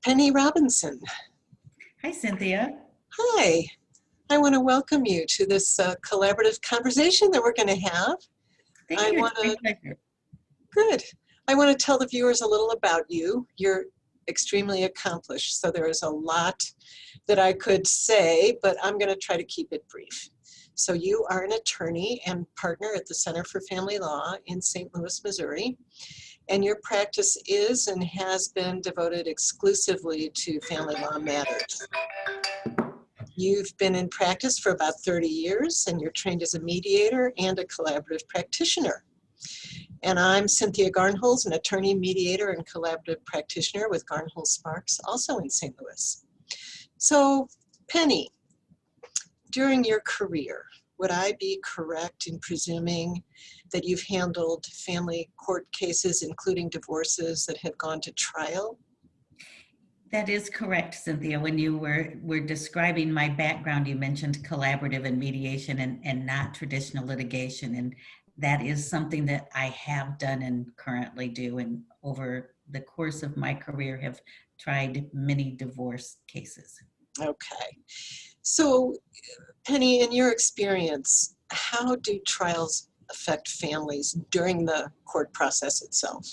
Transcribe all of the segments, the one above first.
Penny Robinson. Hi, Cynthia. Hi, I want to welcome you to this collaborative conversation that we're going to have. Thank you. It's my pleasure. Good. I want to tell the viewers a little about you. You're extremely accomplished, so there is a lot that I could say, but I'm going to try to keep it brief. So you are an attorney and partner at the Center for Family Law in St. Louis, Missouri, and your practice is and has been devoted exclusively to family law matters. You've been in practice for about 30 years, and you're trained as a mediator and a collaborative practitioner. And I'm Cynthia Garnholz, an attorney, mediator, and collaborative practitioner with Garnholz Sparks, also in St. Louis. So, Penny, during your career, would I be correct in presuming that you've handled family court cases, including divorces that have gone to trial? That is correct, Cynthia. When you were describing my background, you mentioned collaborative and mediation and not traditional litigation. And that is something that I have done and currently do. And over the course of my career have tried many divorce cases. Okay. So, Penny, in your experience, how do trials affect families during the court process itself?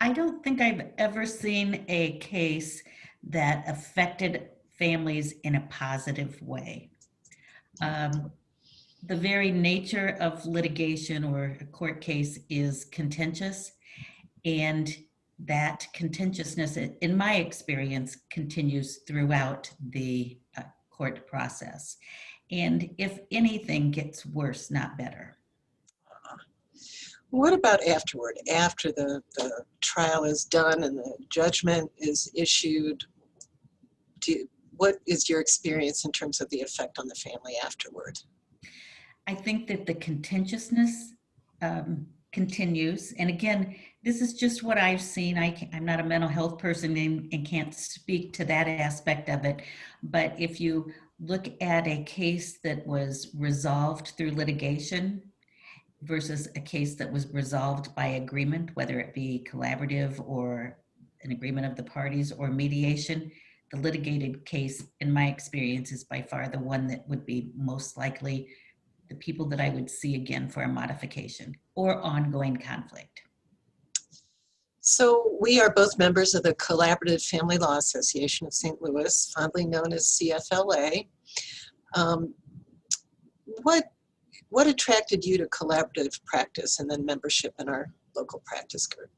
I don't think I've ever seen a case that affected families in a positive way. The very nature of litigation or a court case is contentious, and that contentiousness, in my experience, continues throughout the court process. And if anything, gets worse, not better. What about afterward, after the trial is done and the judgment is issued? What is your experience in terms of the effect on the family afterward? I think that the contentiousness continues. And again, this is just what I've seen. I'm not a mental health person and can't speak to that aspect of it. But if you look at a case that was resolved through litigation versus a case that was resolved by agreement, whether it be collaborative or an agreement of the parties or mediation, the litigated case, in my experience, is by far the one that would be most likely the people that I would see again for a modification or ongoing conflict. So we are both members of the Collaborative Family Law Association of St. Louis, fondly known as CFLA. What attracted you to collaborative practice and then membership in our local practice group?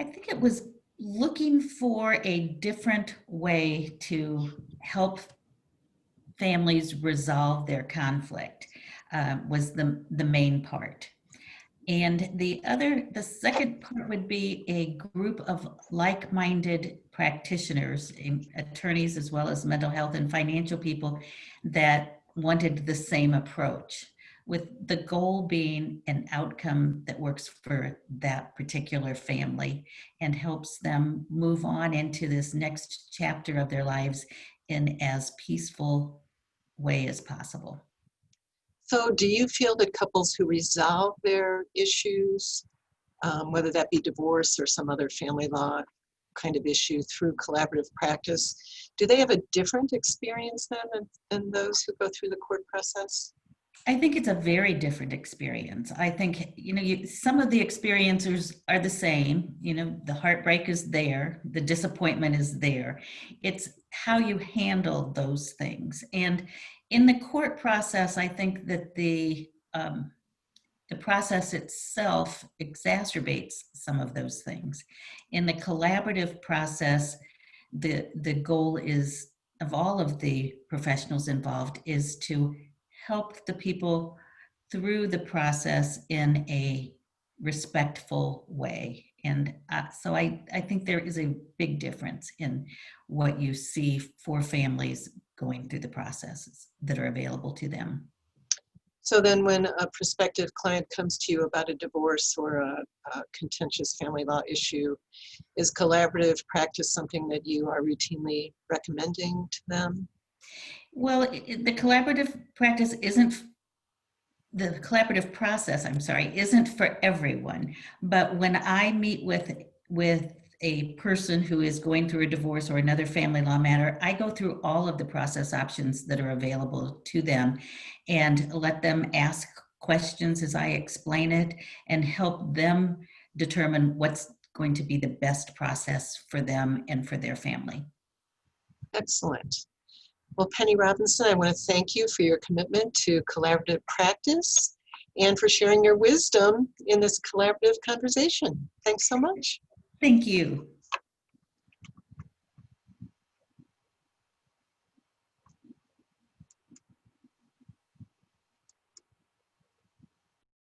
I think it was looking for a different way to help families resolve their conflict was the main part. And the second part would be a group of like-minded practitioners, attorneys, as well as mental health and financial people that wanted the same approach, with the goal being an outcome that works for that particular family and helps them move on into this next chapter of their lives in as peaceful way as possible. So do you feel that couples who resolve their issues, whether that be divorce or some other family law kind of issue through collaborative practice, do they have a different experience then than those who go through the court process? I think it's a very different experience. I think, some of the experiencers are the same. The heartbreak is there, the disappointment is there. It's how you handle those things. And in the court process, I think that the process itself exacerbates some of those things. In the collaborative process, the goal is, of all of the professionals involved, is to help the people through the process in a respectful way. And so I think there is a big difference in what you see for families going through the processes that are available to them. So then when a prospective client comes to you about a divorce or a contentious family law issue, is collaborative practice something that you are routinely recommending to them? Well, the collaborative process, isn't for everyone. But when I meet with a person who is going through a divorce or another family law matter, I go through all of the process options that are available to them and let them ask questions as I explain it and help them determine what's going to be the best process for them and for their family. Excellent. Well, Penny Robinson, I want to thank you for your commitment to collaborative practice and for sharing your wisdom in this collaborative conversation. Thanks so much. Thank you.